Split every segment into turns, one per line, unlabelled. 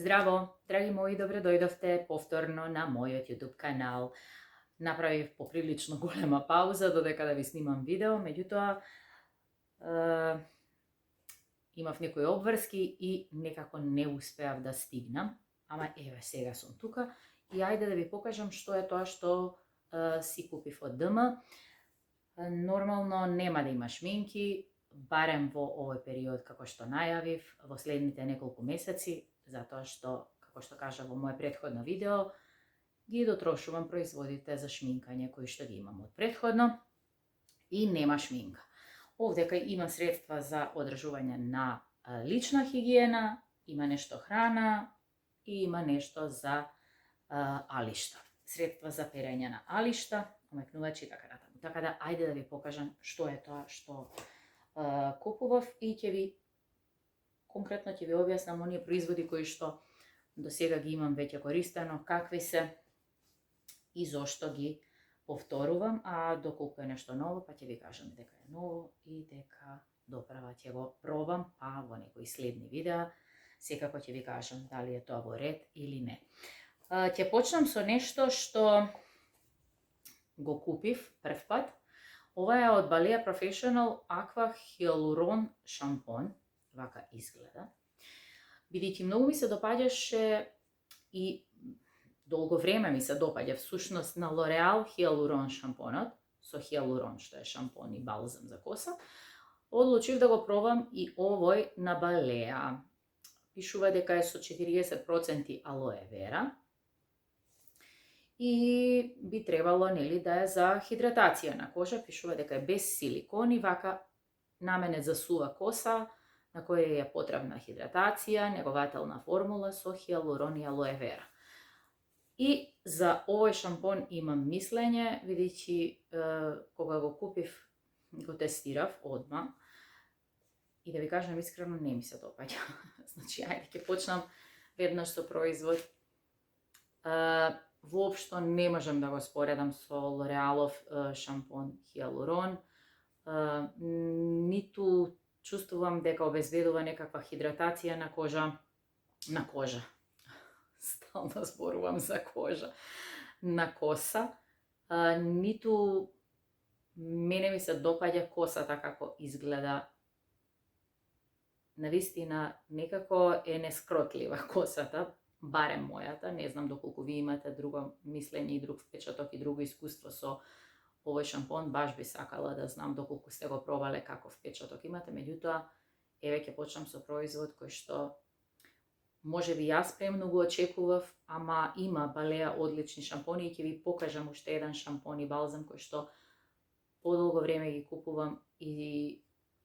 Здраво, драги мои, добре дојдовте повторно на мојот YouTube канал. Направив поприлично голема пауза додека да ви снимам видео, меѓутоа имав некои обврски и некако не успеав да стигнам, ама еве сега сум тука и ајде да ви покажам што е тоа што си купив од ДМ. Нормално нема да има шминки, барем во овој период како што најавив, во следните неколку месеци, затоа што, како што кажа во моје претходно видео, ги дотрошувам производите за шминкање кои што ги имам од претходно и нема шминка. Овдека има средства за одржување на лична хигиена, има нешто храна и има нешто за алишта. Средства за перење на алишта, омекнувачи и така натаму. Така да, ајде да ви покажам што е тоа што купував и конкретно ќе ви објаснам оние производи кои што до сега ги имам веќе користено, какви се и зошто ги повторувам, а доколку е нешто ново, па ќе ви кажам дека е ново и дека доправа ќе го пробам, а во некои следни видеа секако ќе ви кажам дали е тоа во ред или не. Ќе почнам со нешто што го купив прв пат. Ова е од Balea Professional Aqua Hyaluron шампон, вака изгледа. Бидејќи многу ми се допаѓаше и долго време ми се допаѓа всушност на L'Oreal Hyaluron шампонот, со хиалурон што е шампон и балзам за коса, одлучив да го пробам и овој на Balea. Пишува дека е со 40% алоe вера и би требало нели да е за хидратација на кожа, пишува дека е без силикон и вака на мене засува коса на која е потребна хидратација, негователна формула со хиалурон и алоe вера. И за овој шампон имам мислење, бидејќи кога го купив, го тестирав одма и да ви кажам искрено не ми се допаѓа. Значи, ајде ќе почнам веднаш со производ. Воопшто не можам да го споредам со L'Orealов шампон хиалурон, ниту чувствувам дека обезбедува некаква хидратација на кожа. Стално зборувам за кожа. На коса. Ниту мене ми се допаѓа косата како изгледа. Навистина, некако е нескротлива косата, барем мојата. Не знам доколку ви имате друго мислење и друг впечаток и друго искуство со овој шампон, баш би сакала да знам доколку сте го пробале каков впечаток имате, меѓутоа, еве ќе почнам со производ кој што може би јас премногу очекував, ама има Balea одлични шампони и ќе ви покажам уште еден шампон и балзам кој што подолго време ги купувам и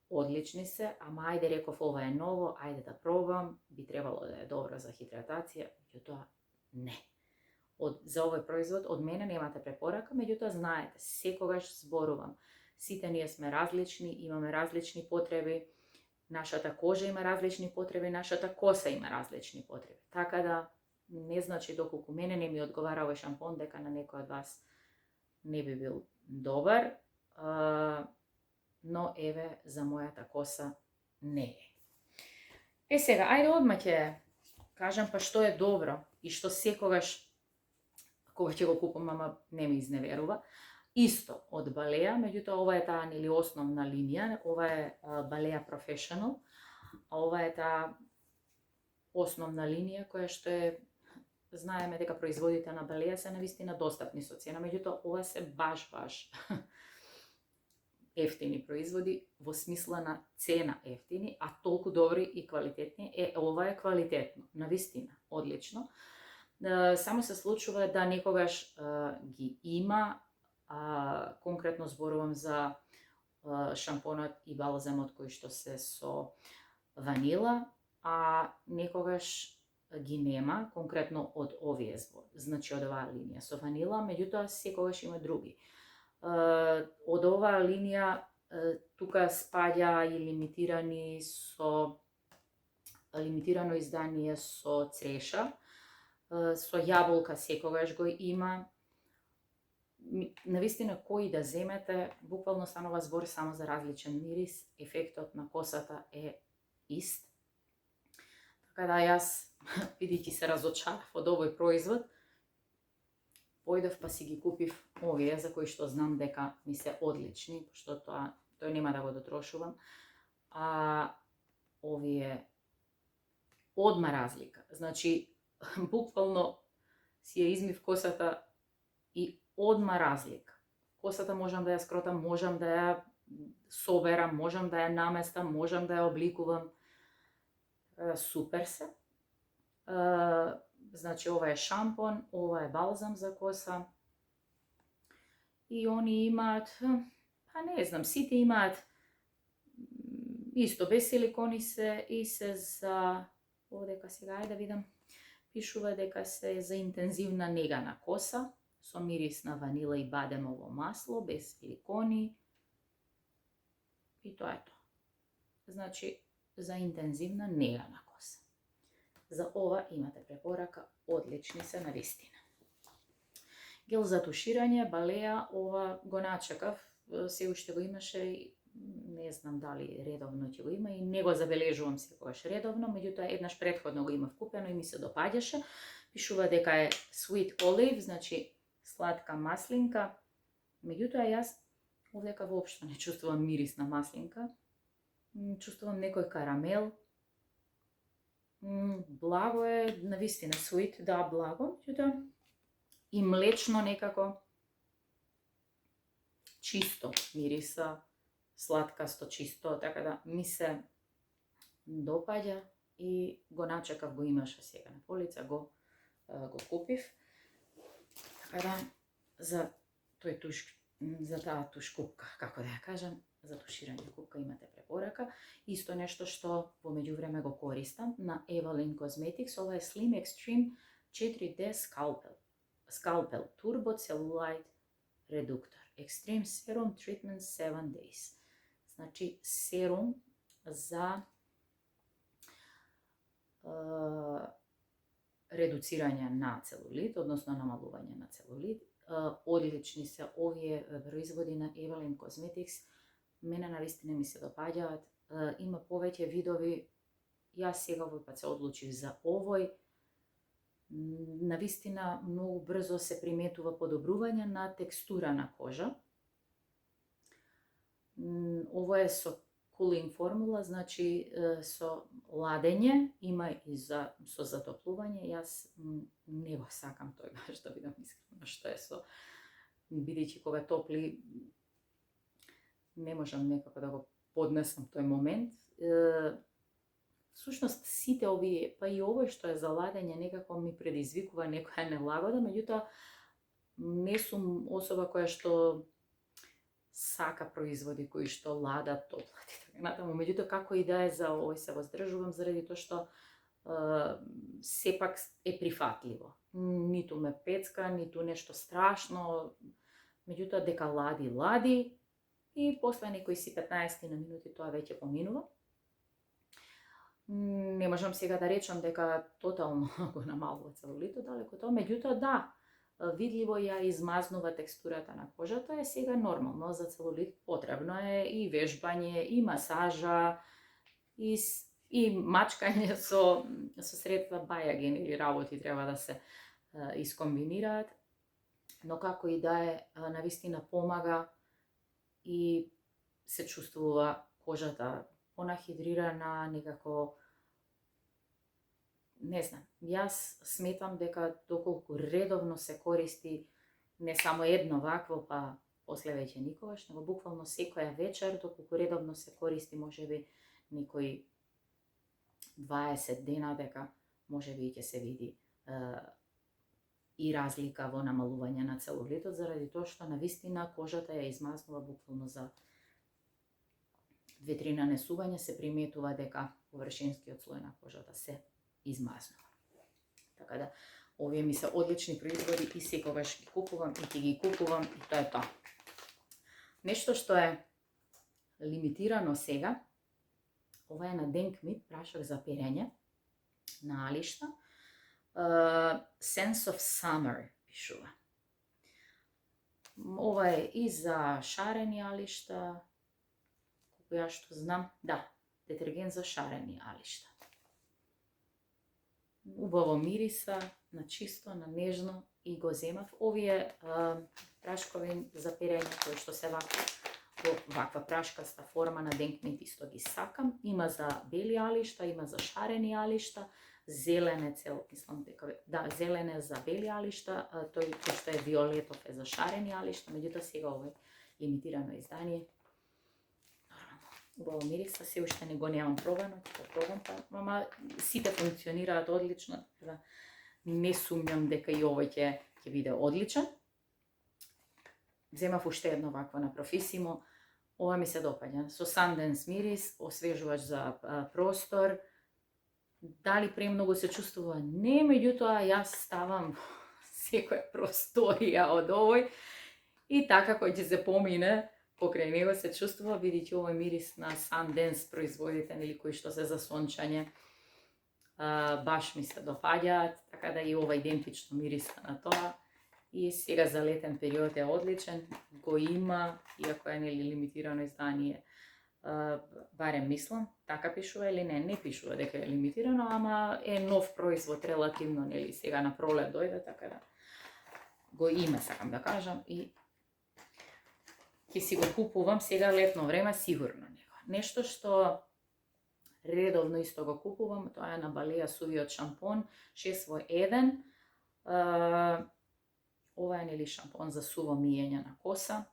одлични се, ама ајде реков ова е ново, ајде да пробам, би требало да е добро за хидратација, меѓутоа не. За овој производ од мене немате препорака, меѓутоа знаете, секогаш зборувам. Сите ние сме различни, имаме различни потреби, нашата кожа има различни потреби, нашата коса има различни потреби. Така да не значи доколку мене не ми одговара овој шампон, дека на некој од вас не би бил добар, но еве за мојата коса не е. Сега, ајде одма ќе кажам па што е добро и што секогаш кога ќе го купам, ама не ми изневерува. Исто од Balea, меѓутоа ова е таа нели основна линија, ова е Balea Professional, а ова е таа основна линија која што е, знаеме дека производите на Balea се навистина достапни со цена, меѓутоа ова се баш ефтини производи, во смисла на цена ефтини, а толку добри и квалитетни. Ова е квалитетно, навистина, одлично. Само се случува да некогаш ги има, конкретно зборувам за шампонот и балзамот кои што се со ванила, а некогаш ги нема, конкретно од овие значи од оваа линија со ванила, меѓутоа секогаш има други. Од оваа линија тука спаѓа и лимитирано издание со цреша, со јаболка секогаш го има. Навистина кој да земете, буквално станува збор само за различен мирис, ефектот на косата е ист. Така да јас бидејќи се разочарав од овој производ, појдов па си ги купив овие за кои што знам дека ми се одлични, пошто тој нема да го дотрошувам. А овие одма разлика. Значи, буквално си ја измив косата и одма разлика. Косата можам да ја скротам, можам да ја соберам, можам да ја наместам, можам да ја обликувам. Супер се. Значи, ова е шампон, ова е балзам за коса. И они имаат, па не знам, сите имаат исто без силикони се и се за, овдека сега ајде да видам, пишува дека се за интензивна нега на коса, со мирис на ванила и бадемово масло, без силикони. И тоа е тоа. Значи, за интензивна нега на коса. За ова имате препорака, одлични се навистина. Гел за туширање, балеа, ова го начекав, се уште го имаше, не знам дали редовно ќе го има и не го забележувам секогаш редовно, меѓутоа еднаш претходно го имав купено и ми се допаѓаше. Пишува дека е sweet olive, значи сладка маслинка, меѓутоа јас овдека воопшто не чувствувам мирис на маслинка, чувствувам некој карамел, благо е, навистина sweet, да, благо, меѓутоа и млечно некако, чисто мириса, сладкасто, чисто, така да ми се допаѓа и го начекав, го имаше сега на полица, го купив. Така да за тој за таа туш купка, како да ја кажам, за туширање купка имате препорака. Исто нешто што во меѓувреме го користам на Evalin Cosmetics, ова е Slim Extreme 4D Scalpel Turbo Cellulite Reductor Extreme Serum Treatment 7 Days. Значи серум за редуцирање на целулит, односно намалување на целулит. Одлични се овие производи на Evalin Cosmetics. Мене навистина ми се допаѓаат. Има повеќе видови. Јас сега овој пат се одлучив за овој. Навистина многу брзо се приметува подобрување на текстура на кожа. Ово е со cooling формула, значи со ладење, има и со затоплување. Јас не го сакам тој, баш да бидам искрена, што е со, бидејќи кога топли не можам некако да го поднесам тој момент. Всушност сите овие, па и овој што е за ладење, некако ми предизвикува некоја нелагода, меѓутоа не сум особа која што сака производи кои што ладат, топлат и така натаму. Меѓутоа како и да е, за овој се воздржувам заради тоа што сепак е прифатливо. Ниту ме пецка, ниту нешто страшно, меѓутоа дека лади и после некои си 15 на минути тоа веќе поминува. Не можам сега да речам дека тотално го намалува целулитот, далеко тоа, меѓутоа да, видливо ја измазнува текстурата на кожата, е сега нормално за целулит потребно е и вежбање, и масажа, и мачкање со средства бајаген или работи треба да се искомбинираат, но како и да е, навистина помага и се чувствува кожата понахидрирана, некако, не знам, јас сметам дека доколку редовно се користи не само едно вакво, па после веќе никогаш, него буквално секоја вечер, доколку редовно се користи, можеби некои 20 дена, дека можеби ќе се види и разлика во намалување на целулитот, заради тоа што навистина кожата ја измазнува буквално за 2-3 нанесување, се приметува дека површинскиот слој на кожата се измазнува. Така да, овие ми се одлични производи и секогаш ги купувам и ќе ги купувам и тоа е тоа. Нешто што е лимитирано сега, ова е на Denkmit прашок за перење на алишта. Sense of Summer пишува. Ова е и за шарени алишта, колку ја што знам, да, детергент за шарени алишта. убаво мириса, на чисто, на нежно и го земав. Овие прашкови за перење кои што се ваква прашкаста форма на денкмент исто ги сакам. Има за бели алишта, има за шарени алишта, зелене мислам дека зелене за бели алишта, тој што е виолетов е за шарени алишта, меѓутоа сега овој лимитирано издание. Убаво мириса, се уште не го немам пробано, ама сите функционираат одлично, не сумњам дека и овој ќе биде одличен. Земав уште едно вакво на Profissimo, ова ми се допаѓа, со Sundance мирис, освежувач за простор. Дали премногу се чувствува? Не, меѓутоа јас ставам секоја просторија од овој и така кој ќе се помине покрај него се чувствува, бидејќи овој мирис на Sundance производите, нели, кои што се за сончање, баш ми се допаѓаат, така да и ова идентично мириса на тоа. И сега за летен период е одличен, го има, иако е нели лимитирано издание, барем мислам, така пишува или не пишува дека е лимитирано, ама е нов производ релативно, нели, сега на пролет дојде, така да го има, сакам да кажам, и ќе си го купувам сега летно време сигурно него. Нешто што редовно исто го купувам, тоа е на Балеја сувиот шампон 6 во 1. Ова е нели шампон за суво миење на коса.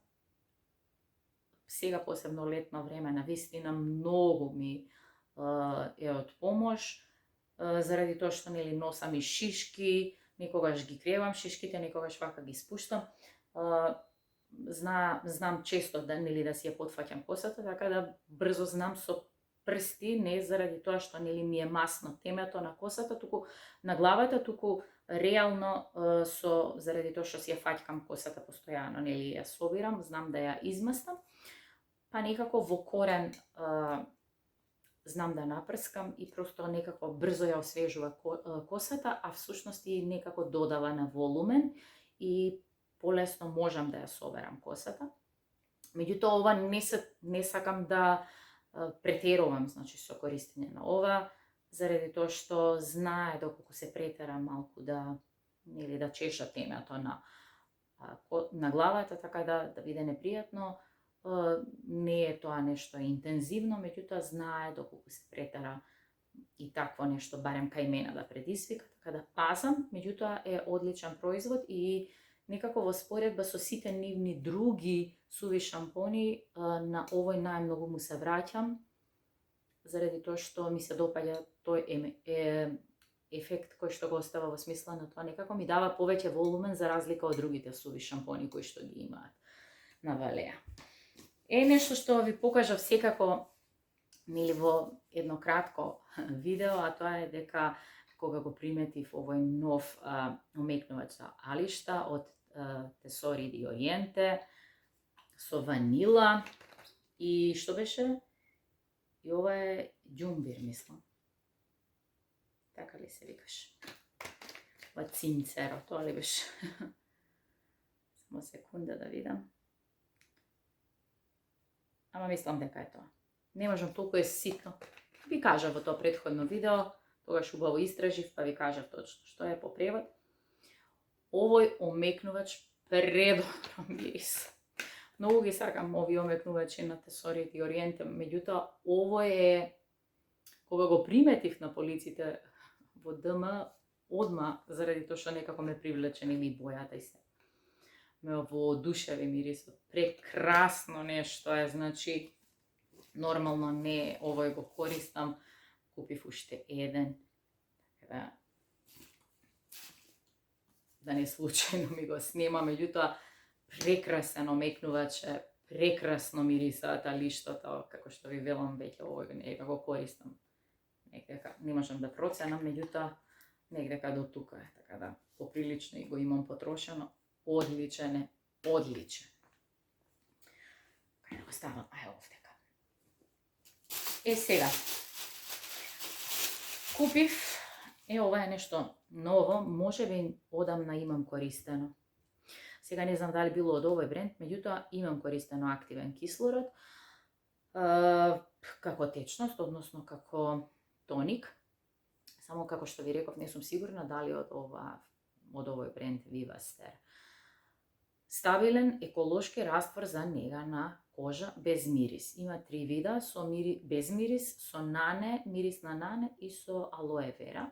Сега посебно летно време навистина многу ми е од помош, заради тоа што нели носам и шишки, некогаш ги кревам шишките, некогаш вака ги спуштам. Знам често да нели да си ја потфаќам косата, така да брзо знам со прсти, не заради тоа што нели ми е масно темето на косата, туку на главата, туку реално заради тоа што си ја фаќкам косата постојано, нели ја собирам, знам да ја изместам, па некако во корен знам да напрскам и просто некако брзо ја освежува косата, а всушност и некако додава на волумен и полесно можам да ја соберам косата. Меѓутоа ова не сакам да претерувам, значи со користење на ова, заради тоа што знае доколку се претера малку да нели да чеша темето на главата, така да биде непријатно. Не е тоа нешто интензивно, меѓутоа знае доколку се претера и такво нешто барем кај мене да предизвика, така да пазам, меѓутоа е одличен производ и некако во споредба со сите нивни други суви шампони, на овој најмногу му се враќам, заради тоа што ми се допаѓа тој ефект кој што го остава во смисла на тоа, некако ми дава повеќе волумен за разлика од другите суви шампони кои што ги имаат на Балеја. Нешто што ви покажав секако нели во едно кратко видео, а тоа е дека кога го приметив овој нов омекнувач за алишта од Tesori di Oriente со ванила и што беше? И ова е џумбир, мислам. Така ли се викаш? Ова цинцеро, тоа ли беше? Само секунда да видам. Ама мислам дека е тоа. Не можам, толку е ситно. Ви кажав во тоа претходно видео, тогаш убаво истражив, па ви кажав точно што е по превод. Овој омекнувач предобро мирис. Многу ги сакам овие омекнувачи на Tesori di Oriente, меѓутоа овој е, кога го приметив на полиците во ДМ, одма, заради тоа што некако ме привлече нели бојата и се. Ме воодушеви мирисот. Прекрасно нешто е, значи нормално не овој го користам, купив уште еден, така да не случајно ми го снема, меѓутоа прекрасен омекнувач е, прекрасно мирисаат алиштата, како што ви велам веќе овој нека го користам. Некако не можам да проценам, меѓутоа некако до тука е, така да поприлично и го имам потрошено. Одличен е, одличен. Кај да го ставам? Овдека. Сега. Купив, ова е нешто ново, може би одамна имам користено. Сега не знам дали било од овој бренд, меѓутоа имам користено активен кислород, како течност, односно како тоник. Само како што ви реков, не сум сигурна дали од овој бренд Vivaster. Стабилен еколошки раствор за нега на кожа без мирис. Има 3 вида, без мирис, со нане, мирис на нане и со алоe вера.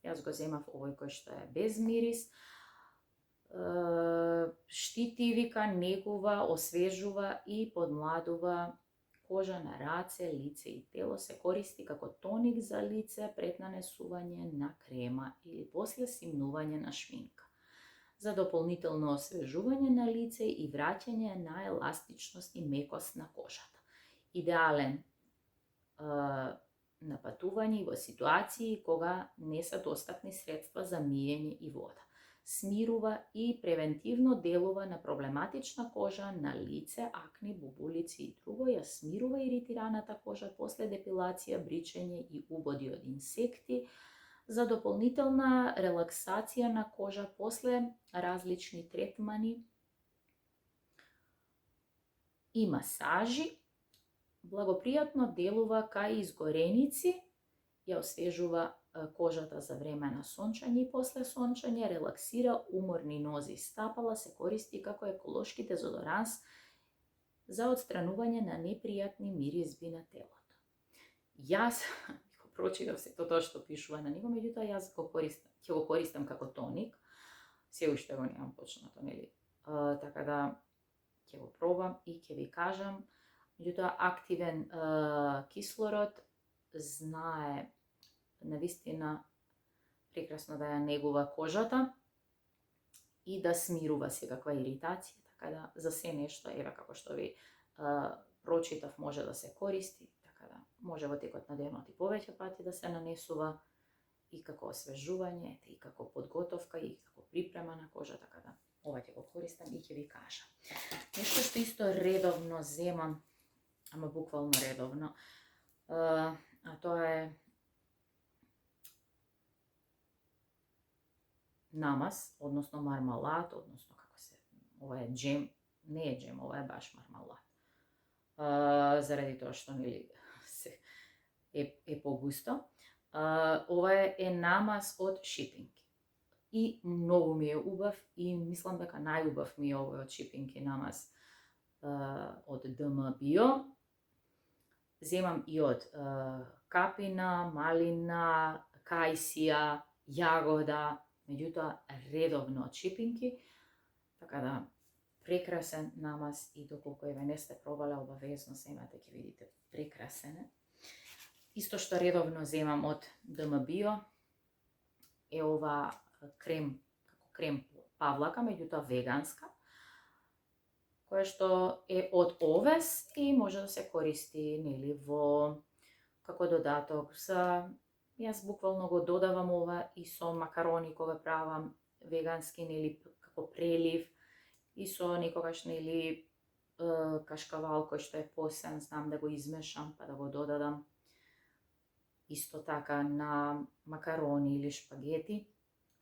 Јас го земав овој кој што е без мирис. Штити, вика, негува, освежува и подмладува кожа на раце, лице и тело. Се користи како тоник за лице пред нанесување на крема или после симнување на шминка. За дополнително освежување на лице и враќање на еластичност и мекост на кожата. Идеален на патување во ситуации кога не се достапни средства за миење и вода. Смирува и превентивно делува на проблематична кожа, на лице, акни, бубулици и друго. Ја смирува иритираната кожа после депилација, бричење и убоди од инсекти. За дополнителна релаксација на кожа после различни третмани и масажи. Благопријатно делува кај изгореници, ја освежува кожата за време на сончање и после сончање, релаксира уморни нози и стапала, се користи како еколошки дезодоранс за отстранување на непријатни миризби на телото. Јас го прочитав сето тоа што пишува на него, меѓутоа јас ќе го користам како тоник. Се уште го немам почнато, нели? Така да ќе го пробам и ќе ви кажам. Меѓутоа активен кислород, знае навистина прекрасно да ја негува кожата и да смирува секаква иритација, така да за се нешто, еве како што ви прочитав, може да се користи, така да може во текот на денот и повеќе пати да се нанесува и како освежување, и како подготовка, и како припрема на кожа, така да ова ќе го користам и ќе ви кажам. Нешто што исто редовно земам, ама буквално редовно, а тоа е намаз, односно мармалад, односно како се, ова е джем, не е джем, ова е баш мармалад. Заради тоа што нели е погусто. Ова е намаз од Шипинг. И многу ми е убав и мислам дека најубав ми е овој од Шипинг и намаз од ДМ Био. Земам и од капина, малина, кајсија, јагода, меѓутоа редовно од Шипинги, така да прекрасен намаз и доколку еве не сте пробале, обавезно земате, ќе видите прекрасен е. Исто што редовно земам од ДМ Био е ова крем, како крем павлака, меѓутоа веганска, која што е од овес и може да се користи нели како додаток за. Јас буквално го додавам ова и со макарони кога правам вегански, нели како прелив, и со некогаш нели кашкавал кој што е посен, знам да го измешам па да го додадам. Исто така на макарони или шпагети,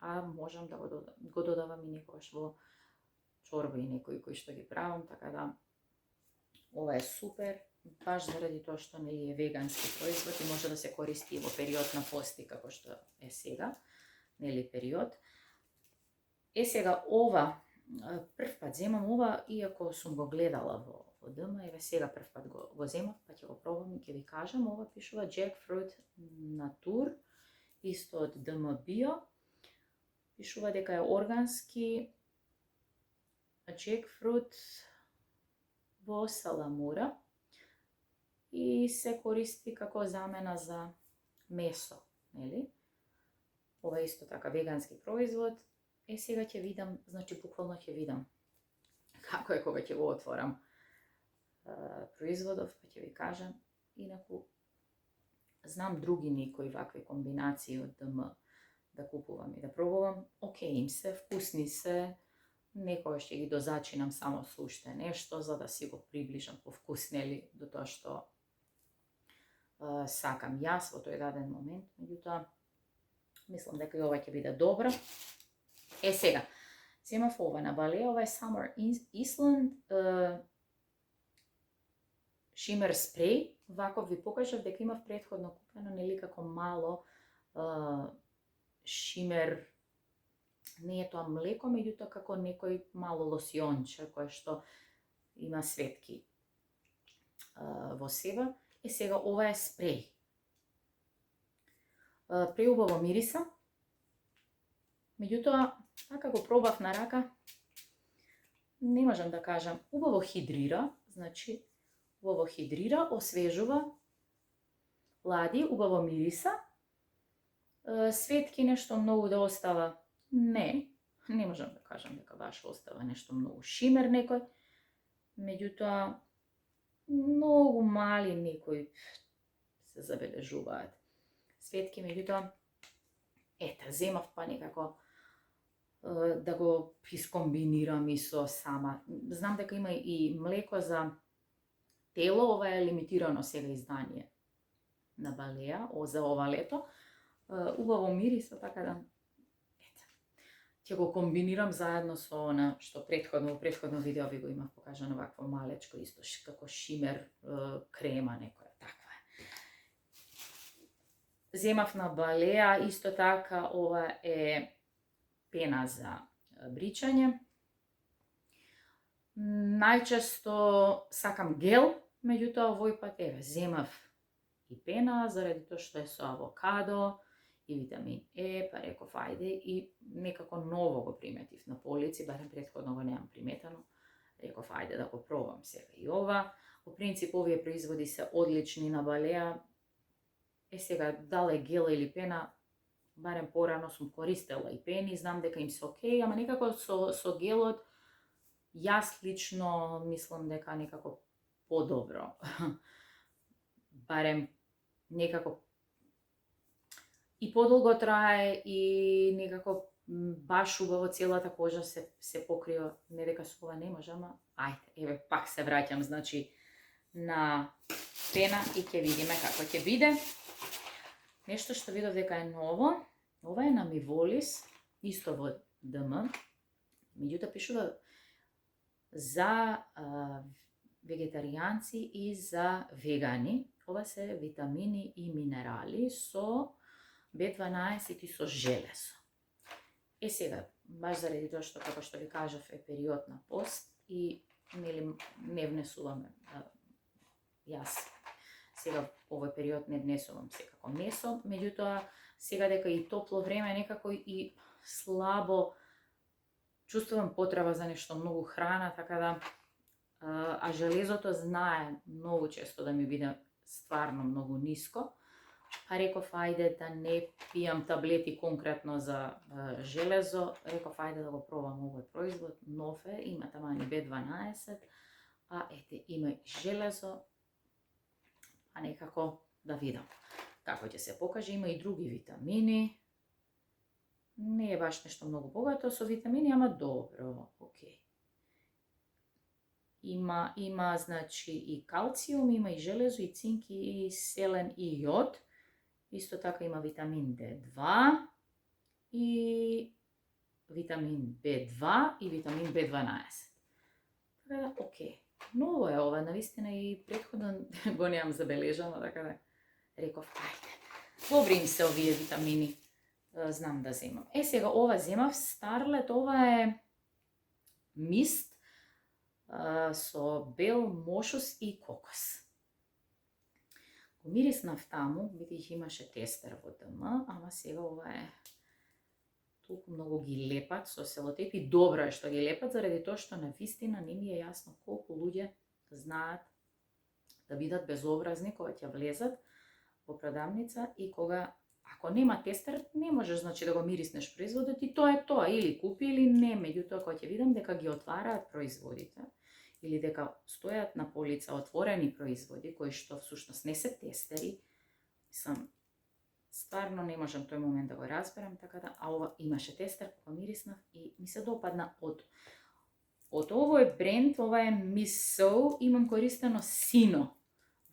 а можам да го додавам и некогаш во чорба и некои кои што ги правам, така да ова е супер. Баш заради тоа што нели е вегански производ и може да се користи и во период на пости, како што е сега, нели период. Сега ова, прв пат земам ова, иако сум го гледала во ДМ, еве сега прв пат го земав, па ќе го пробам и ќе ви кажам. Ова пишува Jackfruit Natur, исто од ДМ Био. Пишува дека е органски jackfruit во саламура и се користи како замена за месо, нели? Ова е исто така вегански производ. Сега ќе видам, значи буквално ќе видам како е кога ќе го отворам производов, па ќе ви кажам. Инаку знам други некои вакви комбинации од ДМ да купувам и да пробувам. Океј им се, вкусни се, некојаш ќе ги дозачинам само со уште нешто за да си го приближам повкуснели до тоа што сакам јас во тој даден момент, меѓутоа мислам дека и ова ќе биде добро. Сега, земав ова на Балеја, ова е Summer Island Shimmer Spray. Ваков ви покажав дека имав претходно купено, нели како мало шимер, не е тоа млеко, меѓутоа како некој мало лосионче кое што има светки во себе. Сега ова е спреј. Преубаво мириса. Меѓутоа, така го пробав на рака, не можам да кажам, убаво хидрира, значи убаво хидрира, освежува, лади, убаво мириса. Светки нешто многу да остава, не можам да кажам дека баш остава нешто многу шимер некој, меѓутоа многу мали некои се забележуваат светки, меѓутоа земав па некако да го искомбинирам и со сама. Знам дека има и млеко за тело, ова е лимитирано сега издание на Балеа за ова лето. Убаво мириса, така да ќе го комбинирам заедно со она што претходно видео ви го имав покажано, вакво малечко исто како шимер крема некоја таква е. Земав на Балеа исто така, ова е пена за бричање. Најчесто сакам гел, меѓутоа овој пат земав и пена заради тоа што е со авокадо и витамин Е, па реков ајде и некако ново го приметив на полици, барем претходно го немам приметено. Реков ајде да го пробам сега и ова. По принцип овие производи се одлични на Балеа. Сега дали е гел или пена, барем порано сум користела и пени, знам дека им се окей, ама некако со гелот јас лично мислам дека некако подобро. Барем некако и подолго трае и некако баш убаво целата кожа се покрива. Не дека со ова не може, ама ајде, пак се враќам значи на пена и ќе видиме како ќе биде. Нешто што видов дека е ново, ова е на Миволис, исто во ДМ, меѓутоа пишува за вегетаријанци и за вегани. Ова се витамини и минерали со B12 и со железо. Сега, баш заради тоа што, како што ви кажав, е период на пост и не внесуваме јас. Сега овој период не внесувам секако месо, меѓутоа сега дека и топло време некако и слабо чувствувам потреба за нешто многу храна, така да а железото знае многу често да ми биде стварно многу ниско. Па реков ајде да не пијам таблети конкретно за железо, реков ајде да го пробам овој производ, нов е, има тамани B12, а ете има и железо, а некако да видам како ќе се покаже. Има и други витамини, не е баш нешто многу богато со витамини, ама добро, окей. Има значи и калциум, има и железо, и цинк, и селен, и јод. Исто така има витамин D2 и витамин B2 и витамин B12. Така да, окей. Ново е ова, навистина и претходно го немам забележано, така да реков, ајде. Добри им се овие витамини, знам да земам. Сега ова земав, Старлет, ова е мист со бел мошус и кокос. Го мириснав таму, видих имаше тестер во ДМ, ама сега ова е толку многу ги лепат со селотейп и добро е што ги лепат, заради тоа што навистина не ми е јасно колку луѓе знаат да бидат безобразни кога ќе влезат во продавница и кога ако нема тестер не можеш значи да го мириснеш производот и тоа е тоа, или купи или не, меѓутоа кога ќе видам дека ги отвараат производите или дека стојат на полица отворени производи кои што всушност не се тестери, стварно не можам тој момент да го разберам, така да, а ова имаше тестер, кога мириснав и ми се допадна од овој бренд, ова е Miss So, имам користено сино,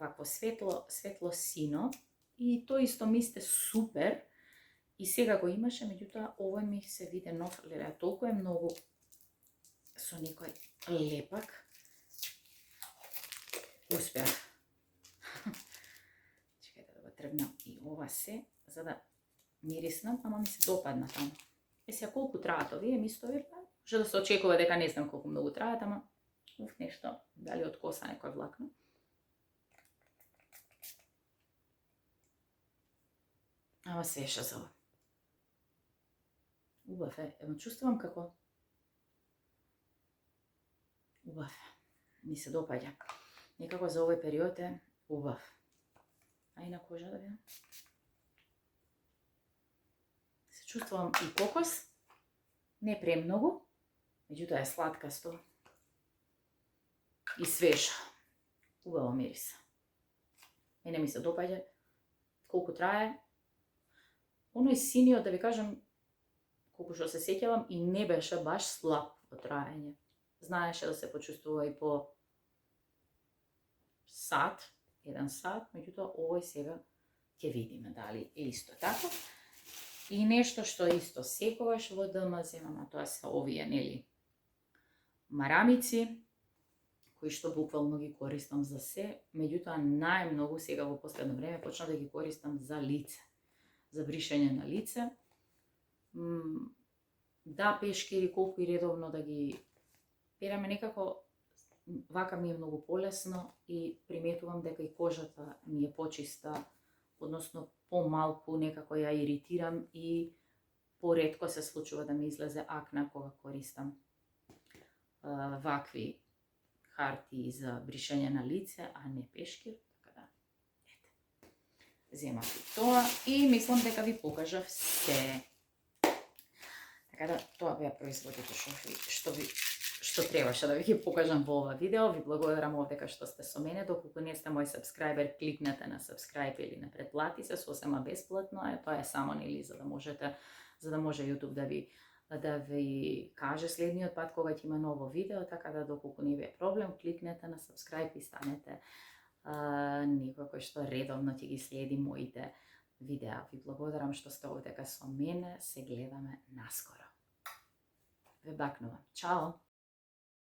вакво светло сино, и тој исто мист е супер, и сега го имаше, меѓутоа овој ми се виде нов, леле, толку е многу со некој лепак. Успеав. Чекајте да го тргнам и ова се, за да мирисна, ама ми се допадна таму. Сега колку траат овие мистови, може да се очекува дека не знам колку многу траат, ама нешто, дали од коса некој влакно. Ама свеша за ова. Убав е, ево чувствувам како убав е, ми се допаѓа. Некако за овој период е убав. А и на кожа да видам. Се чувствувам и кокос, не премногу, меѓутоа е сладкасто и свежа. Убаво мириса. Мене ми се допаѓа колку трае. Оној синиот, да ви кажам, колку што се сеќавам, и не беше баш слаб во траење. Знаеше да се почувствува и по сат, 1 сат, меѓутоа овој сега ќе видиме дали е исто така. И нешто што исто секогаш во ДМ земам, а тоа се овие, нели, марамици, кои што буквално ги користам за се, меѓутоа најмногу сега во последно време почнав да ги користам за лице, за бришење на лице. Да, пешкири, колку и редовно да ги пераме, некако вака ми е многу полесно и приметувам дека и кожата ми е почиста, односно помалку некако ја иритирам и поретко се случува да ми излезе акна кога користам вакви хартии за бришење на лице, а не пешкир, така да, ете. Земав и тоа и мислам дека ви покажав се. Така да, тоа беа производите што требаше да ви ги покажам во ова видео. Ви благодарам овдека што сте со мене. Доколку не сте мој сабскрајбер, кликнете на сабскрајб или на претплати се, сосема бесплатно, тоа е само нели за да може YouTube да ви каже следниот пат кога ќе има ново видео, така да доколку не ви е проблем, кликнете на сабскрајб и станете некој кој што редовно ќе ги следи моите видеа. Ви благодарам што сте овдека со мене, се гледаме наскоро. Ве бакнувам. Чао!